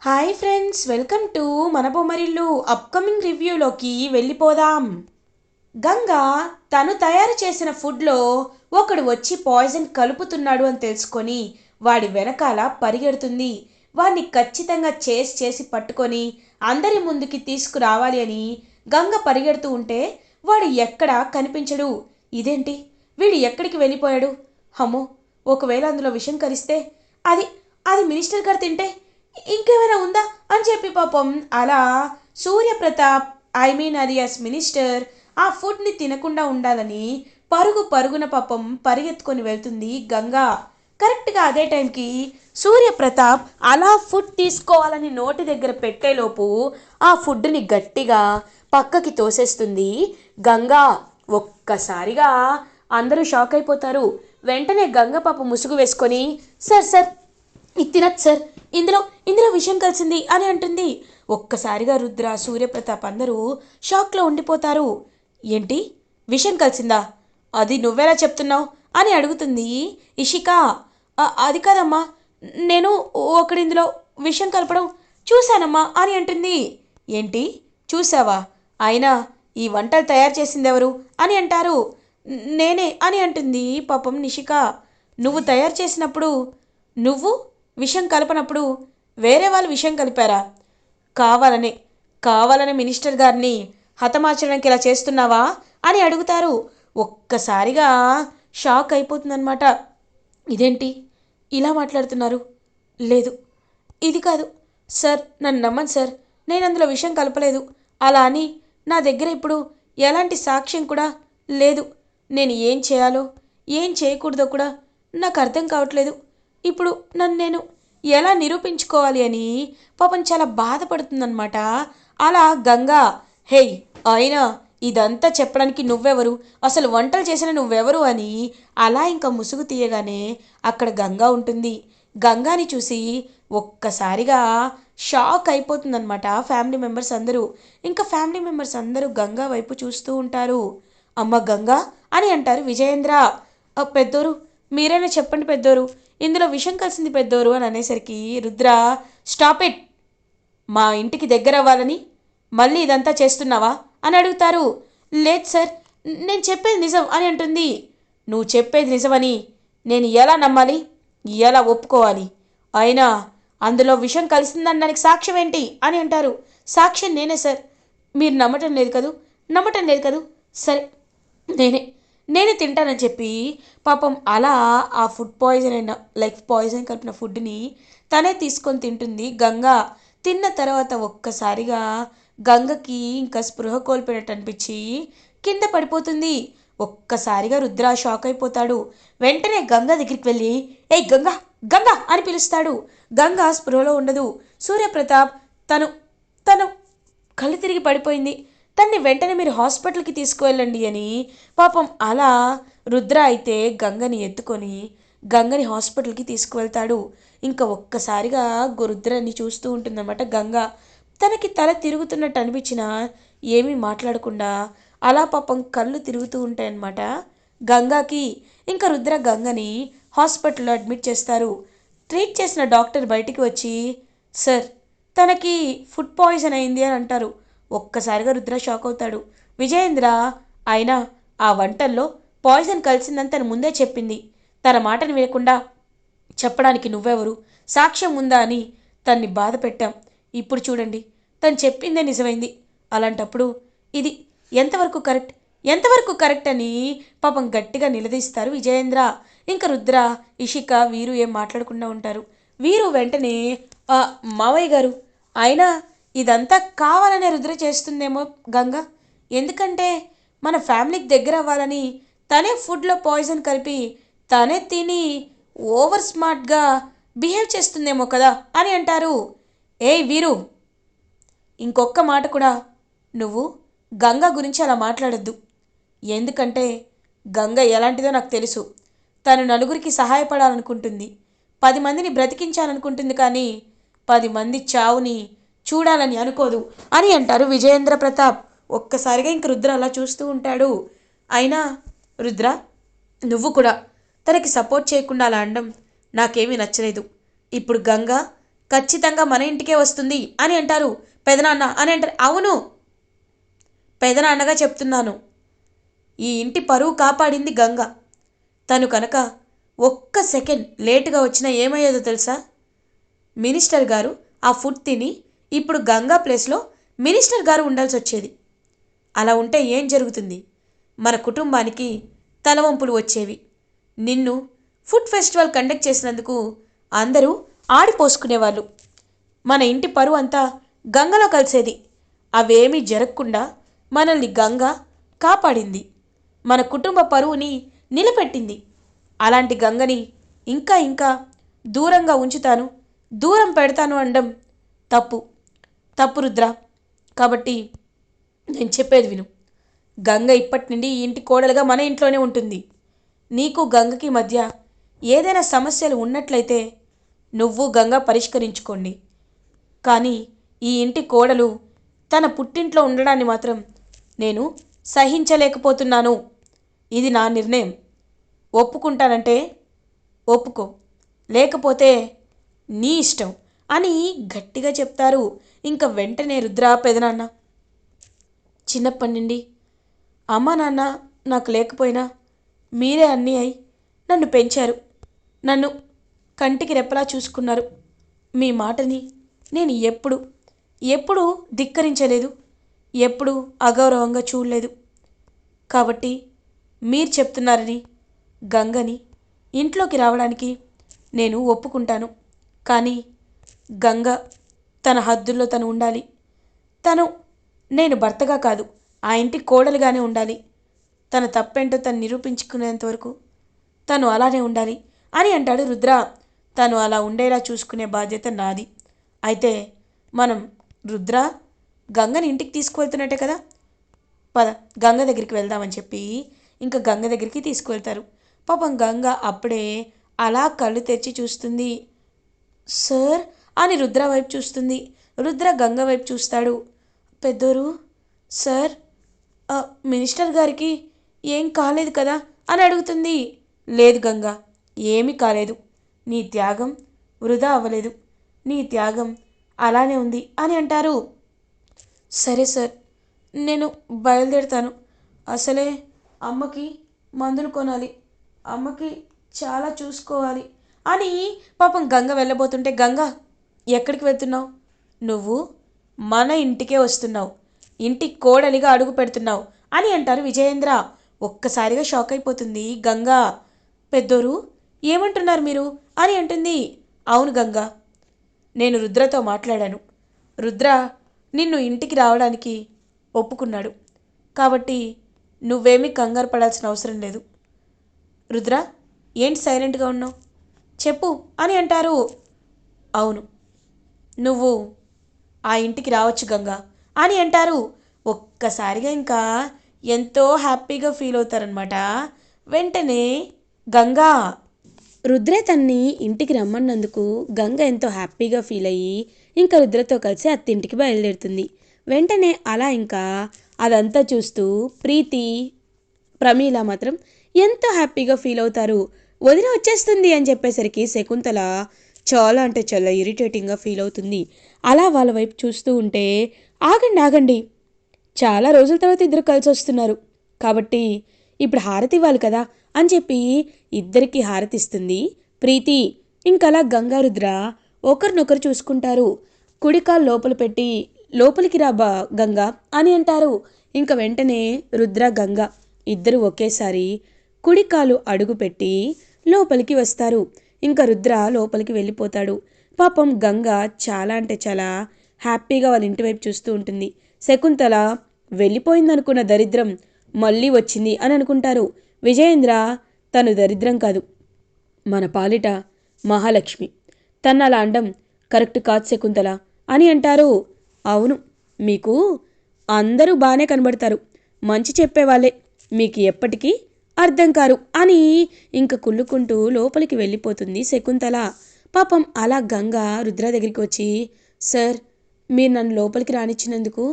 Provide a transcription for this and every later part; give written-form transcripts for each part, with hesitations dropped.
Hi friends, welcome to మన Bommarillu. Upcoming రివ్యూలోకి వెళ్ళిపోదాం. గంగా తను తయారు చేసిన ఫుడ్లో ఒకడు వచ్చి పాయిజన్ కలుపుతున్నాడు అని తెలుసుకొని వాడి వెనకాల పరిగెడుతుంది. వాడిని ఖచ్చితంగా చేసి పట్టుకొని అందరి ముందుకి తీసుకురావాలి అని గంగ పరిగెడుతూ ఉంటే వాడు ఎక్కడా కనిపించడు. ఇదేంటి, వీడు ఎక్కడికి వెళ్ళిపోయాడు? అమ్మో, ఒకవేళ అందులో విషం కలిస్తే అది అది మినిస్టర్ గారు తింటే ఇంకేమైనా ఉందా అని చెప్పి పాపం అలా సూర్యప్రతాప్, అలియాస్ మినిస్టర్, ఆ ఫుడ్ని తినకుండా ఉండాలని పరుగున పాపం పరిగెత్తుకొని వెళ్తుంది గంగా. కరెక్ట్గా అదే టైంకి సూర్యప్రతాప్ అలా ఫుడ్ తీసుకోవాలని నోటి దగ్గర పెట్టేలోపు ఆ ఫుడ్ని గట్టిగా పక్కకి తోసేస్తుంది గంగా. ఒక్కసారిగా అందరూ షాక్ అయిపోతారు. వెంటనే గంగ పాప ముసుగు వేసుకొని, సార్ సార్ ఇది తినచ్చు సార్, ఇందులో ఇందులో విషయం కలిసింది అని అంటుంది. ఒక్కసారిగా రుద్ర, సూర్యప్రతాప్ అందరూ షాక్లో ఉండిపోతారు. ఏంటి, విషయం కలిసిందా? అది నువ్వెలా చెప్తున్నావు అని అడుగుతుంది ఇషిక. అది కాదమ్మా, నేను ఒకడిందులో విషయం కలపడం చూశానమ్మా అని అంటుంది. ఏంటి చూసావా? అయినా ఈ వంటలు తయారు చేసింది ఎవరు అని అంటారు. నేనే అని అంటుంది పాపం నిషిక. నువ్వు తయారు చేసినప్పుడు, నువ్వు విషం కలపనప్పుడు వేరే వాళ్ళు విషం కలిపారా? కావాలనే కావాలనే మినిస్టర్ గారిని హతమార్చడానికి ఇలా చేస్తున్నావా అని అడుగుతారు. ఒక్కసారిగా షాక్ అయిపోతుందన్నమాట. ఇదేంటి ఇలా మాట్లాడుతున్నారు? లేదు, ఇది కాదు సార్, నన్ను నమ్మండి సార్, నేను అందులో విషయం కలపలేదు. అలా అని నా దగ్గర ఇప్పుడు ఎలాంటి సాక్ష్యం కూడా లేదు. నేను ఏం చేయాలో ఏం చేయకూడదో కూడా నాకు అర్థం కావట్లేదు. ఇప్పుడు నేను ఎలా నిరూపించుకోవాలి అని పాపం చాలా బాధపడుతుందన్నమాట. అలా గంగా, హేయ్, అయినా ఇదంతా చెప్పడానికి నువ్వెవరు, అసలు వంటలు చేసిన నువ్వెవరు అని అలా ఇంకా ముసుగు తీయగానే అక్కడ గంగా ఉంటుంది. గంగాని చూసి ఒక్కసారిగా షాక్ అయిపోతుందన్నమాట ఫ్యామిలీ మెంబర్స్ అందరూ. ఇంకా ఫ్యామిలీ మెంబర్స్ అందరూ గంగా వైపు చూస్తూ ఉంటారు. అమ్మ గంగా అని అంటారు విజయేంద్ర. పెద్దోరు, మీరైనా చెప్పండి పెద్దోరు, ఇందులో విషం కలిసింది పెద్దోరు అని అనేసరికి రుద్ర, స్టాప్ ఇట్, మా ఇంటికి దగ్గర అవ్వాలని మళ్ళీ ఇదంతా చేస్తున్నావా అని అడుగుతారు. లేదు సార్, నేను చెప్పేది నిజం అని అంటుంది. నువ్వు చెప్పేది నిజమని నేను ఎలా నమ్మాలి, ఎలా ఒప్పుకోవాలి? అయినా అందులో విషం కలిసిందనడానికి సాక్ష్యం ఏంటి అని అంటారు. సాక్ష్యం నేనే సార్, మీరు నమ్మటం లేదు కదూ, నమ్మటం లేదు కదూ, సరే నేనే నేనే తింటానని చెప్పి పాపం అలా ఆ ఫుడ్ పాయిజన్ అయిన పాయిజన్ కలిపిన ఫుడ్ని తనే తీసుకొని తింటుంది గంగా. తిన్న తర్వాత ఒక్కసారిగా గంగకి ఇంకా స్పృహ కోల్పోయినట్టు అనిపించి కింద పడిపోతుంది. ఒక్కసారిగా రుద్ర షాక్ అయిపోతాడు. వెంటనే గంగ దగ్గరికి వెళ్ళి, ఏయ్ గంగా, గంగా అని పిలుస్తాడు. గంగ స్పృహలో ఉండదు. సూర్యప్రతాప్ తను తను కళ్ళు తిరిగి పడిపోయింది, తన్ని వెంటనే మీరు హాస్పిటల్కి తీసుకువెళ్ళండి అని పాపం అలా రుద్ర అయితే గంగని ఎత్తుకొని గంగని హాస్పిటల్కి తీసుకువెళ్తాడు. ఇంకా ఒక్కసారిగా రుద్రని చూస్తూ ఉంటుందన్నమాట గంగ. తనకి తల తిరుగుతున్నట్టు అనిపించినా ఏమీ మాట్లాడకుండా అలా పాపం కళ్ళు తిరుగుతూ ఉంటాయన్నమాట గంగాకి. ఇంకా రుద్ర గంగని హాస్పిటల్లో అడ్మిట్ చేస్తారు. ట్రీట్ చేసిన డాక్టర్ బయటికి వచ్చి, సార్, తనకి ఫుడ్ పాయిజన్ అయింది అని అంటారు. ఒక్కసారిగా రుద్ర షాక్ అవుతాడు. విజయేంద్ర, అయినా ఆ వంటల్లో పాయిజన్ కలిసిందని తను ముందే చెప్పింది. తన మాటను వినకుండా చెప్పడానికి నువ్వెవరు, సాక్ష్యం ఉందా అని తన్ని బాధ పెట్టాం. ఇప్పుడు చూడండి, తను చెప్పిందే నిజమైంది. అలాంటప్పుడు ఇది ఎంతవరకు కరెక్ట్, ఎంతవరకు కరెక్ట్ అని పాపం గట్టిగా నిలదీస్తారు విజయేంద్ర. ఇంకా రుద్ర, ఇషిక, వీరు ఏం మాట్లాడకుండా ఉంటారు. వీరు వెంటనే, మావయ్య గారు, అయినా ఇదంతా కావాలనే రుద్ర చేస్తుందేమో గంగ. ఎందుకంటే మన ఫ్యామిలీకి దగ్గర అవ్వాలని తనే ఫుడ్లో పాయిజన్ కలిపి తనే తిని ఓవర్ స్మార్ట్గా బిహేవ్ చేస్తుందేమో కదా అని అంటారు. ఏయ్ వీరు, ఇంకొక్క మాట కూడా నువ్వు గంగ గురించి అలా మాట్లాడద్దు. ఎందుకంటే గంగ ఎలాంటిదో నాకు తెలుసు. తను నలుగురికి సహాయపడాలనుకుంటుంది, 10 మందిని బ్రతికించాలనుకుంటుంది, కానీ 10 మంది చావుని చూడాలని అనుకోదు అని అంటారు విజయేంద్ర ప్రతాప్. ఒక్కసారిగా ఇంక రుద్ర అలా చూస్తూ ఉంటాడు. అయినా రుద్ర, నువ్వు కూడా తనకి సపోర్ట్ చేయకుండా అలా అనడం నాకేమీ నచ్చలేదు. ఇప్పుడు గంగ ఖచ్చితంగా మన ఇంటికే వస్తుంది అని అంటారు. పెదనాన్న అని అంటారు. అవును, పెదనాన్నగా చెప్తున్నాను. ఈ ఇంటి పరువు కాపాడింది గంగ. తను కనుక ఒక్క సెకండ్ లేటుగా వచ్చినా ఏమయ్యేదో తెలుసా? మినిస్టర్ గారు ఆ ఫుడ్ తిని ఇప్పుడు గంగా ప్లేస్లో మినిస్టర్ గారు ఉండాల్సి వచ్చేది. అలా ఉంటే ఏం జరుగుతుంది? మన కుటుంబానికి తలవంపులు వచ్చేవి. నిన్ను ఫుడ్ ఫెస్టివల్ కండక్ట్ చేసినందుకు అందరూ ఆడిపోసుకునేవాళ్ళు. మన ఇంటి పరువు అంతా గంగలో కలిసేది. అవేమీ జరగకుండా మనల్ని గంగ కాపాడింది. మన కుటుంబ పరువుని నిలబెట్టింది. అలాంటి గంగని ఇంకా ఇంకా దూరంగా ఉంచుతాను, దూరం పెడతాను అనడం తప్పు. తప్పు రుద్ర. కాబట్టి నేను చెప్పేది విను. గంగ ఇప్పటి నుండి ఈ ఇంటి కోడలుగా మన ఇంట్లోనే ఉంటుంది. నీకు గంగకి మధ్య ఏదైనా సమస్యలు ఉన్నట్లయితే నువ్వు గంగ పరిష్కరించుకోండి. కానీ ఈ ఇంటి కోడలు తన పుట్టింట్లో ఉండడాన్ని మాత్రం నేను సహించలేకపోతున్నాను. ఇది నా నిర్ణయం. ఒప్పుకుంటానంటే ఒప్పుకో, లేకపోతే నీ ఇష్టం అని గట్టిగా చెప్తారు. ఇంకా వెంటనే రుద్ర పెదనాన్న, చిన్నప్పటి నుండి అమ్మ నాన్న నాకు లేకపోయినా మీరే అన్నీ అయి నన్ను పెంచారు. నన్ను కంటికి రెప్పలా చూసుకున్నారు. మీ మాటని నేను ఎప్పుడు ధిక్కరించలేదు, ఎప్పుడు అగౌరవంగా చూడలేదు. కాబట్టి మీరు చెప్తున్నారని గంగని ఇంట్లోకి రావడానికి నేను ఒప్పుకుంటాను. కానీ గంగ తన హద్దుల్లో తను ఉండాలి. తను నేను భర్తగా కాదు, ఆ ఇంటి కోడలుగానే ఉండాలి. తన తప్పేంటో తను నిరూపించుకునేంత వరకు తను అలానే ఉండాలి అని అంటాడు రుద్ర. తను అలా ఉండేలా చూసుకునే బాధ్యత నాది. అయితే మనం రుద్ర గంగని ఇంటికి తీసుకువెళ్తున్నట్టే కదా, పద గంగ దగ్గరికి వెళ్దామని చెప్పి ఇంకా గంగ దగ్గరికి తీసుకువెళ్తారు. పాపం గంగ అప్పుడే అలా కళ్ళు తెరిచి చూస్తుంది. సార్ అని రుద్ర వైపు చూస్తుంది. రుద్ర గంగ వైపు చూస్తాడు. పెద్దోరు సార్, మినిస్టర్ గారికి ఏం కాలేదు కదా అని అడుగుతుంది. లేదు గంగ, ఏమీ కాలేదు. నీ త్యాగం వృధా అవ్వలేదు. నీ త్యాగం అలానే ఉంది అని అంటారు. సరే సార్, నేను బయలుదేరుతాను. అసలే అమ్మకి మందులు కొనాలి, అమ్మకి చాలా చూసుకోవాలి అని పాపం గంగ వెళ్ళబోతుంటే, గంగ ఎక్కడికి వెళ్తున్నావు? నువ్వు మన ఇంటికే వస్తున్నావు, ఇంటి కోడలిగా అడుగు పెడుతున్నావు అని అంటారు విజయేంద్ర. ఒక్కసారిగా షాక్ అయిపోతుంది గంగ. పెద్దోరు ఏమంటున్నారు మీరు అని అంటుంది. అవును గంగ, నేను రుద్రతో మాట్లాడాను. రుద్ర నిన్ను ఇంటికి రావడానికి ఒప్పుకున్నాడు. కాబట్టి నువ్వేమీ కంగారు పడాల్సిన అవసరం లేదు. రుద్ర, ఏంటి సైలెంట్గా ఉన్నావు? చెప్పు అని అంటారు. అవును, నువ్వు ఆ ఇంటికి రావచ్చు గంగా అని అంటారు. ఒక్కసారిగా ఇంకా ఎంతో హ్యాపీగా ఫీల్ అవుతారనమాట. వెంటనే గంగా రుద్ర తన్ని ఇంటికి రమ్మన్నందుకు గంగ ఎంతో హ్యాపీగా ఫీల్ అయ్యి ఇంకా రుద్రతో కలిసి అత్తింటికి బయలుదేరుతుంది. వెంటనే అలా ఇంకా అదంతా చూస్తూ ప్రీతి ప్రమీల మాత్రం ఎంతో హ్యాపీగా ఫీల్ అవుతారు. వదిన వచ్చేస్తుంది అని చెప్పేసరికి శకుంతల చాలా అంటే చాలా ఇరిటేటింగ్గా ఫీల్ అవుతుంది. అలా వాళ్ళ వైపు చూస్తూ ఉంటే, ఆగండి ఆగండి, చాలా రోజుల తర్వాత ఇద్దరు కలిసి వస్తున్నారు కాబట్టి ఇప్పుడు హారతి ఇవ్వాలి కదా అని చెప్పి ఇద్దరికి హారతిస్తుంది ప్రీతి. ఇంకలా గంగారుద్ర ఒకరినొకరు చూసుకుంటారు. కుడికాలు లోపల పెట్టి లోపలికి రా గంగా అని అంటారు. ఇంక వెంటనే రుద్ర గంగ ఇద్దరు ఒకేసారి కుడికాలు అడుగు పెట్టి లోపలికి వస్తారు. ఇంకా రుద్ర లోపలికి వెళ్ళిపోతాడు. పాపం గంగ చాలా అంటే చాలా హ్యాపీగా వాళ్ళ ఇంటి వైపు చూస్తూ ఉంటుంది. శకుంతల వెళ్ళిపోయిందనుకున్న దరిద్రం మళ్ళీ వచ్చింది అని అనుకుంటారు. విజయేంద్ర తను దరిద్రం కాదు, మన పాలిట మహాలక్ష్మి, తను అలా అండం కరెక్ట్ కాదు శకుంతల అని అంటారు. అవును, మీకు అందరూ బాగానే కనబడతారు, మంచి చెప్పేవాళ్ళే, మీకు ఎప్పటికీ అర్థం కారు అని ఇంక కుళ్ళుకుంటూ లోపలికి వెళ్ళిపోతుంది శకుంతల. పాపం అలా గంగ రుద్ర దగ్గరికి వచ్చి, సార్ మీరు నన్ను లోపలికి రానిచ్చినందుకు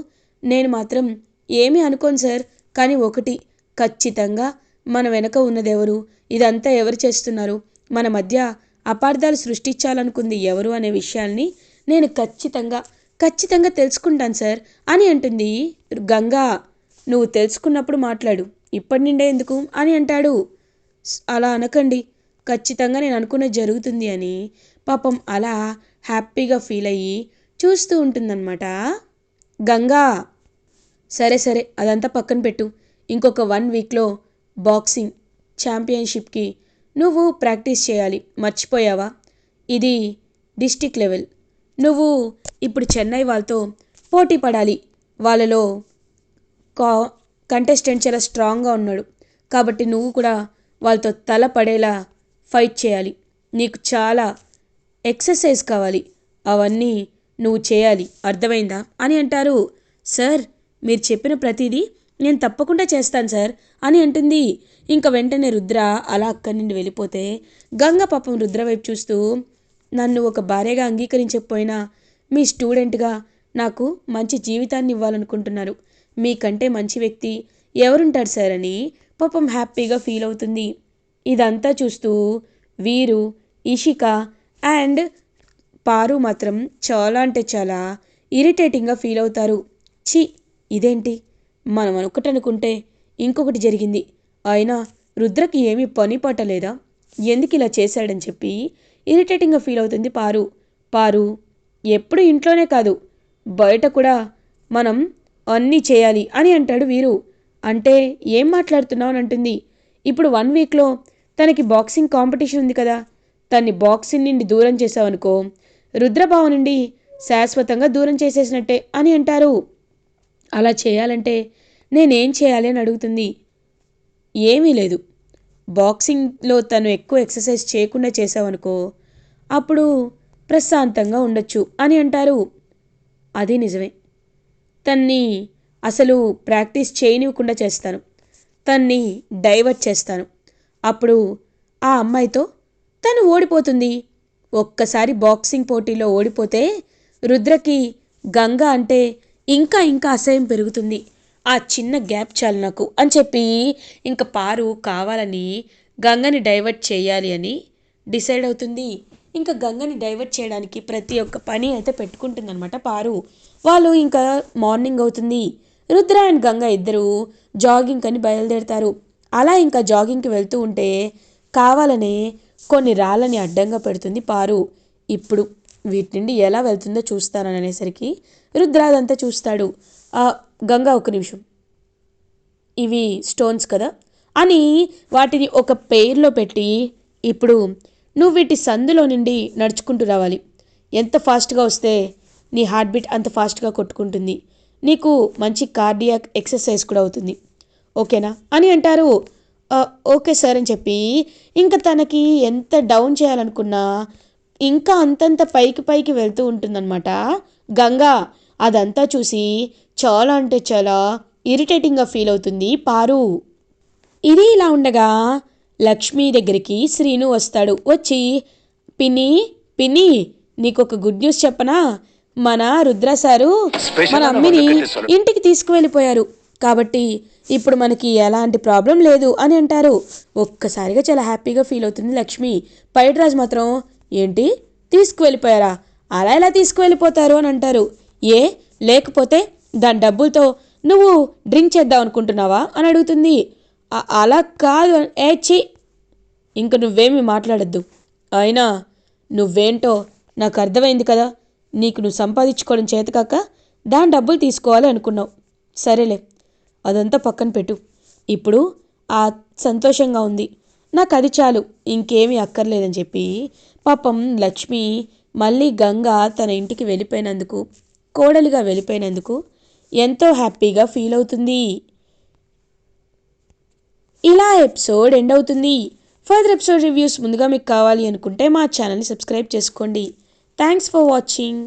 నేను మాత్రం ఏమీ అనుకోను సార్, కానీ ఒకటి ఖచ్చితంగా మన వెనక ఉన్నదెవరు, ఇదంతా ఎవరు చేస్తున్నారు, మన మధ్య అపార్థాలు సృష్టించాలనుకుంది ఎవరు అనే విషయాల్ని నేను ఖచ్చితంగా తెలుసుకుంటాను సార్ అని అంటుంది. గంగా, నువ్వు తెలుసుకున్నప్పుడు మాట్లాడు, ఇప్పటి నిండే ఎందుకు అని అంటాడు. అలా అనకండి, ఖచ్చితంగా నేను అనుకున్నది జరుగుతుంది అని పాపం అలా హ్యాపీగా ఫీల్ అయ్యి చూస్తూ ఉంటుందన్నమాట. గంగా, సరే సరే అదంతా పక్కన పెట్టు. ఇంకొక 1 వీక్లో బాక్సింగ్ ఛాంపియన్షిప్కి నువ్వు ప్రాక్టీస్ చేయాలి, మర్చిపోయావా? ఇది డిస్టిక్ లెవెల్. నువ్వు ఇప్పుడు చెన్నై వాళ్ళతో పోటీ పడాలి. వాళ్ళలో కా కంటెస్టెంట్ చాలా స్ట్రాంగ్గా ఉన్నాడు, కాబట్టి నువ్వు కూడా వాళ్ళతో తల పడేలా ఫైట్ చేయాలి. నీకు చాలా ఎక్సర్సైజ్ కావాలి, అవన్నీ నువ్వు చేయాలి, అర్థమైందా అని అంటారు. సార్, మీరు చెప్పిన ప్రతిదీ నేను తప్పకుండా చేస్తాను సార్ అని అంటుంది. ఇంక వెంటనే రుద్ర అలా అక్కడి నుండి వెళ్ళిపోతే గంగ పాపం రుద్ర వైపు చూస్తూ, నన్ను ఒక భార్యగా అంగీకరించకపోయినా మీ స్టూడెంట్గా నాకు మంచి జీవితాన్ని ఇవ్వాలనుకుంటున్నారు, మీకంటే మంచి వ్యక్తి ఎవరుంటారు సార్ అని పాపం హ్యాపీగా ఫీల్ అవుతుంది. ఇదంతా చూస్తూ వీరు, ఇషిక అండ్ పారు మాత్రం చాలా అంటే చాలా ఇరిటేటింగ్గా ఫీల్ అవుతారు. ఛీ, ఇదేంటి, మనం అనుకుంటే ఇంకొకటి జరిగింది. అయినా రుద్రకి ఏమీ పని పట్టలేదా, ఎందుకు ఇలా చేశాడని చెప్పి ఇరిటేటింగ్గా ఫీల్ అవుతుంది పారు. ఎప్పుడు ఇంట్లోనే కాదు, బయట కూడా మనం అన్నీ చేయాలి అని అంటాడు వీరు. అంటే ఏం మాట్లాడుతున్నావు అని అంటుంది. ఇప్పుడు 1 వీక్లో తనకి బాక్సింగ్ కాంపిటీషన్ ఉంది కదా, తన్ని బాక్సింగ్ నుండి దూరం చేసావనుకో, రుద్రబావ నుండి శాశ్వతంగా దూరం చేసేసినట్టే అని అంటారు. అలా చేయాలంటే నేనేం చేయాలి అని అడుగుతుంది. ఏమీ లేదు, బాక్సింగ్లో తను ఎక్కువ ఎక్సర్సైజ్ చేయకుండా చేసావనుకో, అప్పుడు ప్రశాంతంగా ఉండొచ్చు అని అంటారు. అది నిజమే, తన్ని అసలు ప్రాక్టీస్ చేయనివ్వకుండా చేస్తాను, తన్ని డైవర్ట్ చేస్తాను, అప్పుడు ఆ అమ్మాయితో తను ఓడిపోతుంది. ఒక్కసారి బాక్సింగ్ పోటీలో ఓడిపోతే రుద్రకి గంగ అంటే ఇంకా అసహ్యం పెరుగుతుంది. ఆ చిన్న గ్యాప్ చాలు నాకు అని చెప్పి ఇంక పారు కావాలని గంగని డైవర్ట్ చేయాలి అని డిసైడ్ అవుతుంది. ఇంకా గంగని డైవర్ట్ చేయడానికి ప్రతి ఒక్క పని అయితే పెట్టుకుంటుందన్నమాట పారు. వాళ్ళు ఇంకా మార్నింగ్ అవుతుంది. రుద్ర అండ్ గంగ ఇద్దరు జాగింగ్ అని బయలుదేరుతారు. అలా ఇంకా జాగింగ్కి వెళ్తూ ఉంటే కావాలనే కొన్ని రాళ్ళని అడ్డంగా పెడుతుంది పారు. ఇప్పుడు వీటి నుండి ఎలా వెళ్తుందో చూస్తానని అనేసరికి రుద్ర అదంతా చూస్తాడు. గంగా, ఒక నిమిషం, ఇవి స్టోన్స్ కదా అని వాటిని ఒక పెయిర్లో పెట్టి, ఇప్పుడు నువ్వు వీటి సందులో నుండి నడుచుకుంటూ రావాలి, ఎంత ఫాస్ట్గా వస్తే నీ హార్ట్ బీట్ అంత ఫాస్ట్గా కొట్టుకుంటుంది, నీకు మంచి కార్డియాక్ ఎక్సర్సైజ్ కూడా అవుతుంది, ఓకేనా అని అంటారు. ఓకే సార్ అని చెప్పి ఇంకా తనకి ఎంత డౌన్ చేయాలనుకున్నా ఇంకా అంతంత పైకి వెళ్తూ ఉంటుందన్నమాట గంగా. అదంతా చూసి చాలా అంటే చాలా ఇరిటేటింగ్గా ఫీల్ అవుతుంది పారు. ఇది ఇలా ఉండగా లక్ష్మి దగ్గరికి శ్రీను వస్తాడు. వచ్చి, పిన్ని నీకు ఒక గుడ్ న్యూస్ చెప్పనా, మన రుద్ర సారు మన అమ్మిని ఇంటికి తీసుకువెళ్ళిపోయారు, కాబట్టి ఇప్పుడు మనకి ఎలాంటి ప్రాబ్లం లేదు అని అంటారు. ఒక్కసారిగా చాలా హ్యాపీగా ఫీల్ అవుతుంది లక్ష్మి. పైడిరాజు మాత్రం, ఏంటి తీసుకువెళ్ళిపోయారా, అలా ఎలా తీసుకువెళ్ళిపోతారు అని అంటారు. లేకపోతే దాని డబ్బులతో నువ్వు డ్రింక్ చేద్దాం అనుకుంటున్నావా అని అడుగుతుంది. అలా కాదు, ఇంక నువ్వేమీ మాట్లాడద్దు, అయినా నువ్వేంటో నాకు అర్థమైంది కదా, నీకు నువ్వు సంపాదించుకోవడం చేతకాక దాని డబ్బులు తీసుకోవాలి అనుకున్నావు, సరేలే అదంతా పక్కన పెట్టు, ఇప్పుడు ఆ సంతోషంగా ఉంది, నాకు అది చాలు, ఇంకేమీ అక్కర్లేదని చెప్పి పాపం లక్ష్మి మళ్ళీ గంగ తన ఇంటికి వెళ్ళిపోయినందుకు, కోడలిగా వెళ్ళిపోయినందుకు ఎంతో హ్యాపీగా ఫీల్ అవుతుంది. ఇలా ఎపిసోడ్ ఎండ్ అవుతుంది. ఫర్దర్ ఎపిసోడ్ రివ్యూస్ ముందుగా మీకు కావాలి అనుకుంటే మా ఛానల్ని సబ్స్క్రైబ్ చేసుకోండి. Thanks for watching.